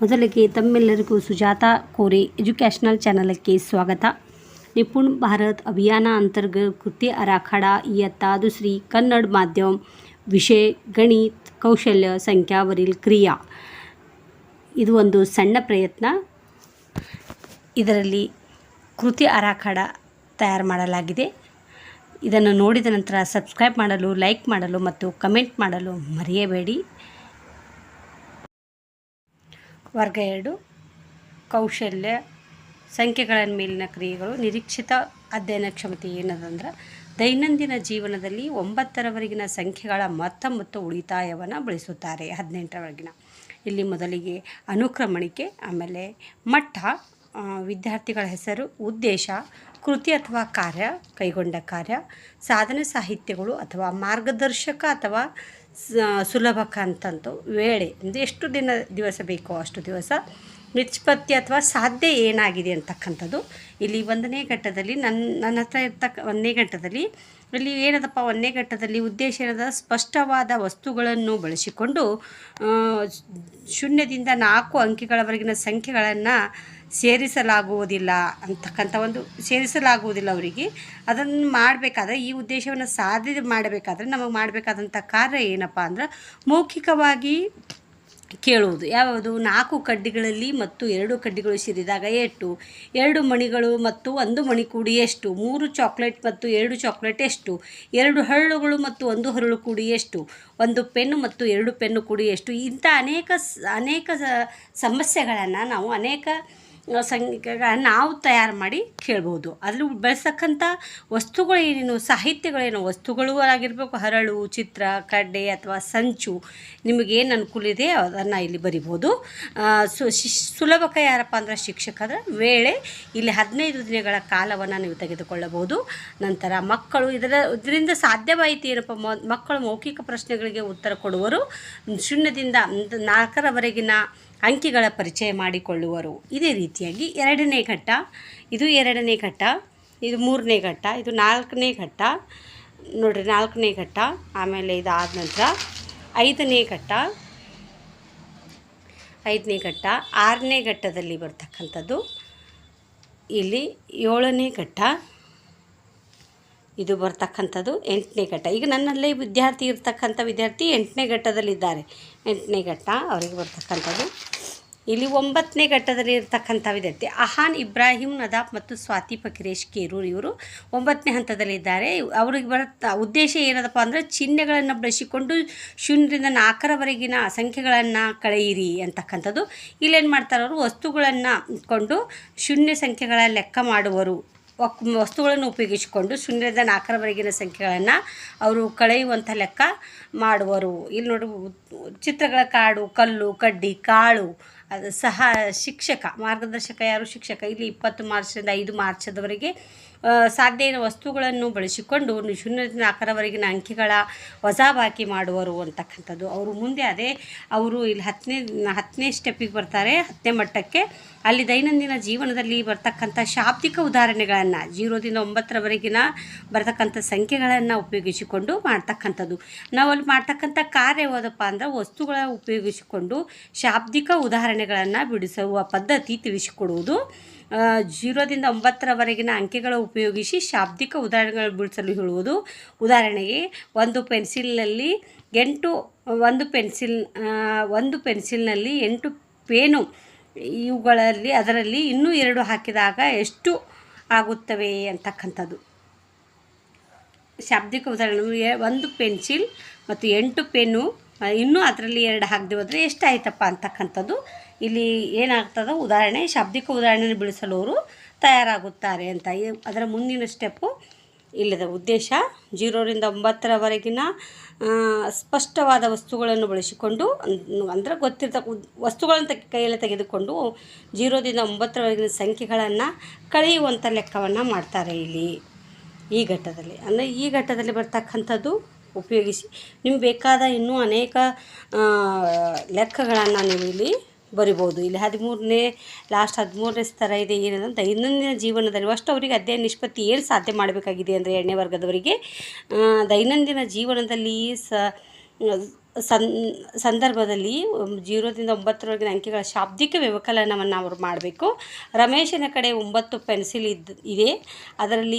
ಮೊದಲಿಗೆ ತಮ್ಮೆಲ್ಲರಿಗೂ ಸುಜಾತ ಕೋರೆ ಎಜುಕೇಷನಲ್ ಚಾನಲಕ್ಕೆ ಸ್ವಾगत. निपुण भारत अभियाना अंतर्गत कृती आराखडा इयत्ता दुसरी कन्नड माध्यम विषय गणित कौशल्य संख्यावरील क्रिया. ಇದು ಒಂದು ಸಣ್ಣ ಪ್ರಯತ್ನ. ಇದರಲ್ಲಿ ಕೃತಿ ಆರಾಖಡ ತಯಾರು ಮಾಡಲಾಗಿದೆ. ಇದನ್ನು ನೋಡಿದ ನಂತರ ಸಬ್ಸ್ಕ್ರೈಬ್ ಮಾಡಲು, ಲೈಕ್ ಮಾಡಲು ಮತ್ತು ಕಮೆಂಟ್ ಮಾಡಲು ಮರೆಯಬೇಡಿ. ವರ್ಗ 2 ಕೌಶಲ್ಯ ಸಂಖ್ಯೆಗಳ ಮೇಲಿನ ಕ್ರಿಯೆಗಳು. ನಿರೀಕ್ಷಿತ ಅಧ್ಯಯನ ಕ್ಷಮತೆ ಏನದಂದ್ರೆ ದೈನಂದಿನ ಜೀವನದಲ್ಲಿ 9ರವರೆಗಿನ ಸಂಖ್ಯೆಗಳ ಮೊತ್ತ ಮತ್ತು ಉಳಿತಾಯವನ್ನು ಬಳಸುತ್ತಾರೆ. 18ರವರೆಗಿನ ಇಲ್ಲಿ ಮೊದಲಿಗೆ ಅನುಕ್ರಮಣಿಕೆ, ಆಮೇಲೆ ಮಟ್ಟ, ವಿದ್ಯಾರ್ಥಿಗಳ ಹೆಸರು, ಉದ್ದೇಶ, ಕೃತಿ ಅಥವಾ ಕಾರ್ಯ, ಕೈಗೊಂಡ ಕಾರ್ಯ, ಸಾಧನೆ ಸಾಹಿತ್ಯಗಳು ಅಥವಾ ಮಾರ್ಗದರ್ಶಕ ಅಥವಾ ಸುಲಭಕ ಅಂತಂತು, ವೇಳೆ ಅಂದರೆ ಎಷ್ಟು ದಿವಸ ಬೇಕೋ ಅಷ್ಟು ದಿವಸ, ನಿಷ್ಪತ್ತಿ ಅಥವಾ ಸಾಧ್ಯ ಏನಾಗಿದೆ ಅಂತಕ್ಕಂಥದ್ದು. ಇಲ್ಲಿ 1ನೇ ಘಟ್ಟದಲ್ಲಿ ನನ್ನ ಹತ್ರ ಇರ್ತಕ್ಕ 1ನೇ ಘಟ್ಟದಲ್ಲಿ ಇಲ್ಲಿ ಏನದಪ್ಪ, 1ನೇ ಘಟ್ಟದಲ್ಲಿ ಉದ್ದೇಶ ಏನದ, ಸ್ಪಷ್ಟವಾದ ವಸ್ತುಗಳನ್ನು ಬಳಸಿಕೊಂಡು 0ದಿಂದ 4 ಅಂಕಿಗಳವರೆಗಿನ ಸಂಖ್ಯೆಗಳನ್ನು ಸೇರಿಸಲಾಗುವುದಿಲ್ಲ ಅಂತಕ್ಕಂಥ ಒಂದು ಸೇರಿಸಲಾಗುವುದಿಲ್ಲ ಅವರಿಗೆ. ಅದನ್ನು ಮಾಡಬೇಕಾದ್ರೆ, ಈ ಉದ್ದೇಶವನ್ನು ಸಾಧನೆ ಮಾಡಬೇಕಾದ್ರೆ ನಮಗೆ ಮಾಡಬೇಕಾದಂಥ ಕಾರ್ಯ ಏನಪ್ಪ ಅಂದ್ರೆ ಮೌಖಿಕವಾಗಿ ಕೇಳುವುದು. ಯಾವುದು? 4 ಕಡ್ಡಿಗಳಲ್ಲಿ ಮತ್ತು 2 ಕಡ್ಡಿಗಳು ಸೇರಿದಾಗ ಎಷ್ಟು, 2 ಮಣಿಗಳು ಮತ್ತು 1 ಮಣಿ ಕೂಡಿ ಎಷ್ಟು, 3 ಚಾಕ್ಲೇಟ್ ಮತ್ತು 2 ಚಾಕ್ಲೇಟ್ ಎಷ್ಟು, 2 ಹರಳುಗಳು ಮತ್ತು 1 ಹರಳು ಕೂಡಿ ಎಷ್ಟು, 1 ಪೆನ್ನು ಮತ್ತು 2 ಪೆನ್ನು ಕೂಡಿ ಎಷ್ಟು. ಇಂಥ ಅನೇಕ ಸಮಸ್ಯೆಗಳನ್ನು ನಾವು ಅನೇಕ ಸಂಖ್ಯೆಗಳನ್ನು ನಾವು ತಯಾರು ಮಾಡಿ ಕೇಳ್ಬೋದು. ಅದ್ರಲ್ಲಿ ಬಳಸ್ತಕ್ಕಂಥ ವಸ್ತುಗಳು ಏನೇನು, ಸಾಹಿತ್ಯಗಳೇನು, ವಸ್ತುಗಳು ಆಗಿರಬೇಕು, ಹರಳು, ಚಿತ್ರ, ಕಡ್ಡೆ ಅಥವಾ ಸಂಚು, ನಿಮಗೇನು ಅನುಕೂಲ ಇದೆ ಅದನ್ನು ಇಲ್ಲಿ ಬರಿಬೋದು. ಸುಲಭಕ ಯಾರಪ್ಪ ಅಂದ್ರೆ ಶಿಕ್ಷಕರ ವೇಳೆ. ಇಲ್ಲಿ 15 ದಿನಗಳ ಕಾಲವನ್ನು ನೀವು ತೆಗೆದುಕೊಳ್ಳಬಹುದು. ನಂತರ ಮಕ್ಕಳು ಇದರಿಂದ ಸಾಧ್ಯವಾಯಿತು ಏನಪ್ಪ, ಮಕ್ಕಳು ಮೌಖಿಕ ಪ್ರಶ್ನೆಗಳಿಗೆ ಉತ್ತರ ಕೊಡುವರು. 0ದಿಂದ 4ರವರೆಗಿನ ಅಂಕಿಗಳ ಪರಿಚಯ ಮಾಡಿಕೊಳ್ಳುವರು. ಇದೇ ರೀತಿಯಾಗಿ 2ನೇ ಘಟ್ಟ, ಇದು 2ನೇ ಘಟ್ಟ, ಇದು 3ನೇ ಘಟ್ಟ, ಇದು 4ನೇ ಘಟ್ಟ ನೋಡಿರಿ, 4ನೇ ಘಟ್ಟ. ಆಮೇಲೆ ಇದಾದ ನಂತರ 5ನೇ ಘಟ್ಟ, 5ನೇ ಘಟ್ಟ, 6ನೇ ಘಟ್ಟದಲ್ಲಿ ಬರ್ತಕ್ಕಂಥದ್ದು. ಇಲ್ಲಿ 7ನೇ ಘಟ್ಟ, ಇದು ಬರ್ತಕ್ಕಂಥದ್ದು 8ನೇ ಘಟ್ಟ. ಈಗ ನನ್ನಲ್ಲೇ ವಿದ್ಯಾರ್ಥಿ 8ನೇ ಘಟ್ಟದಲ್ಲಿದ್ದಾರೆ. 8ನೇ ಘಟ್ಟ ಅವರಿಗೆ ಬರ್ತಕ್ಕಂಥದ್ದು. ಇಲ್ಲಿ 9ನೇ ಘಟ್ಟದಲ್ಲಿ ಇರ್ತಕ್ಕಂಥ ವಿದ್ಯಾರ್ಥಿ ಅಹಾನ್ ಇಬ್ರಾಹಿಂ ನದಾಫ್ ಮತ್ತು ಸ್ವಾತಿ ಫಕೀರೇಶ್ ಕೇರೂರ್, ಇವರು 9ನೇ ಹಂತದಲ್ಲಿದ್ದಾರೆ. ಅವ್ರಿಗೆ ಉದ್ದೇಶ ಏನದಪ್ಪ ಅಂದರೆ ಚಿಹ್ನೆಗಳನ್ನು ಬಳಸಿಕೊಂಡು 0ರಿಂದ 4ರವರೆಗಿನ ಸಂಖ್ಯೆಗಳನ್ನು ಕಳೆಯಿರಿ ಅಂತಕ್ಕಂಥದ್ದು. ಇಲ್ಲೇನು ಮಾಡ್ತಾರೆ ಅವರು, ವಸ್ತುಗಳನ್ನು ಕೊಂಡು ಶೂನ್ಯ ಸಂಖ್ಯೆಗಳ ಲೆಕ್ಕ ಮಾಡುವರು. ವಸ್ತುಗಳನ್ನು ಉಪಯೋಗಿಸಿಕೊಂಡು 0ರಿಂದ 4ರವರೆಗಿನ ಸಂಖ್ಯೆಗಳನ್ನು ಅವರು ಕಳೆಯುವಂಥ ಲೆಕ್ಕ ಮಾಡುವರು. ಇಲ್ಲಿ ನೋಡಿ, ಚಿತ್ರಗಳ ಕಾಡು, ಕಲ್ಲು, ಕಡ್ಡಿ, ಕಾಳು, ಅದು ಸಹ ಶಿಕ್ಷಕ, ಮಾರ್ಗದರ್ಶಕ ಯಾರು? ಶಿಕ್ಷಕ. ಇಲ್ಲಿ 20 ಮಾರ್ಚ್ನಿಂದ 5 ಮಾರ್ಚದವರೆಗೆ ಸಾಧ್ಯ ವಸ್ತುಗಳನ್ನು ಬಳಸಿಕೊಂಡು 0ರಿಂದ 4ರವರೆಗಿನ ಅಂಕಿಗಳ ವಜಾಬಾಕಿ ಮಾಡುವರು ಅಂತಕ್ಕಂಥದ್ದು. ಅವರು ಮುಂದೆ ಅವರು ಇಲ್ಲಿ 10ನೇ ಸ್ಟೆಪ್ಪಿಗೆ ಬರ್ತಾರೆ, 10ನೇ ಮಟ್ಟಕ್ಕೆ. ಅಲ್ಲಿ ದೈನಂದಿನ ಜೀವನದಲ್ಲಿ ಬರ್ತಕ್ಕಂಥ ಶಾಬ್ದಿಕ ಉದಾಹರಣೆಗಳನ್ನು 0ದಿಂದ 9ರವರೆಗಿನ ಬರ್ತಕ್ಕಂಥ ಸಂಖ್ಯೆಗಳನ್ನು ಉಪಯೋಗಿಸಿಕೊಂಡು ಮಾಡ್ತಕ್ಕಂಥದ್ದು. ನಾವು ಅಲ್ಲಿ ಮಾಡ್ತಕ್ಕಂಥ ಕಾರ್ಯ ಯಾವುದಪ್ಪ ಅಂದ್ರೆ ವಸ್ತುಗಳ ಉಪಯೋಗಿಸಿಕೊಂಡು ಶಾಬ್ದಿಕ ಉದಾಹರಣೆಗಳನ್ನು ಬಿಡಿಸುವ ಪದ್ಧತಿ ತಿಳಿಸಿಕೊಡುವುದು. 0ದಿಂದ 9ರವರೆಗಿನ ಅಂಕೆಗಳ ಉಪಯೋಗಿಸಿ ಶಾಬ್ದಿಕ ಉದಾಹರಣೆಗಳು ಬಿಡಿಸಲು ಹೇಳುವುದು. ಉದಾಹರಣೆಗೆ ಒಂದು ಪೆನ್ಸಿಲ್ನಲ್ಲಿ 8 ಪೇನು, ಇವುಗಳಲ್ಲಿ ಅದರಲ್ಲಿ ಇನ್ನೂ 2 ಹಾಕಿದಾಗ ಎಷ್ಟು ಆಗುತ್ತವೆ ಅಂತಕ್ಕಂಥದ್ದು. ಶಾಬ್ದಿಕ ಉದಾಹರಣೆ, 1 ಪೆನ್ಸಿಲ್ ಮತ್ತು 8 ಪೆನ್ನು, ಇನ್ನೂ ಅದರಲ್ಲಿ 2 ಹಾಕಿದೆವು ಅಂದರೆ ಎಷ್ಟಾಯ್ತಪ್ಪ ಅಂತಕ್ಕಂಥದ್ದು. ಇಲ್ಲಿ ಏನಾಗ್ತದೆ, ಉದಾಹರಣೆ, ಶಾಬ್ದಿಕ ಉದಾಹರಣೆ ಬಿಡಿಸಲು ಅವರು ತಯಾರಾಗುತ್ತಾರೆ ಅಂತ. ಅದರ ಮುಂದಿನ ಸ್ಟೆಪ್ಪು ಇಲ್ಲದ ಉದ್ದೇಶ 0ರಿಂದ 9ರವರೆಗಿನ ಸ್ಪಷ್ಟವಾದ ವಸ್ತುಗಳನ್ನು ಬಳಸಿಕೊಂಡು, ಅಂದರೆ ವಸ್ತುಗಳನ್ನು ಕೈಯಲ್ಲಿ ತೆಗೆದುಕೊಂಡು 0ರಿಂದ 9ರವರೆಗಿನ ಸಂಖ್ಯೆಗಳನ್ನು ಕಳೆಯುವಂಥ ಲೆಕ್ಕವನ್ನು ಮಾಡ್ತಾರೆ ಇಲ್ಲಿ ಈ ಘಟ್ಟದಲ್ಲಿ. ಅಂದರೆ ಈ ಘಟ್ಟದಲ್ಲಿ ಬರ್ತಕ್ಕಂಥದ್ದು ಉಪಯೋಗಿಸಿ ನಿಮ್ಗೆ ಬೇಕಾದ ಇನ್ನೂ ಅನೇಕ ಲೆಕ್ಕಗಳನ್ನು ನೀವು ಇಲ್ಲಿ ಬರಿಬೋದು. ಇಲ್ಲಿ 13ನೇ ಸ್ತರ ಇದೆ. ಏನಂದ್ರೆ ದೈನಂದಿನ ಜೀವನದಲ್ಲಿ ಅಷ್ಟು ಅವರಿಗೆ ಅಧ್ಯಯನ ನಿಷ್ಪತ್ತಿ ಏನು ಸಾಧ್ಯ ಮಾಡಬೇಕಾಗಿದೆ ಅಂದರೆ 2ನೇ ವರ್ಗದವರಿಗೆ ದೈನಂದಿನ ಜೀವನದಲ್ಲಿ ಸಂದರ್ಭದಲ್ಲಿ 0ದಿಂದ 9ರವರೆಗಿನ ಅಂಕೆಗಳ ಶಾಬ್ದಿಕ ವ್ಯವಕಲನವನ್ನು ಅವರು ಮಾಡಬೇಕು. ರಮೇಶನ ಕಡೆ 9 ಪೆನ್ಸಿಲ್ ಇದೆ. ಅದರಲ್ಲಿ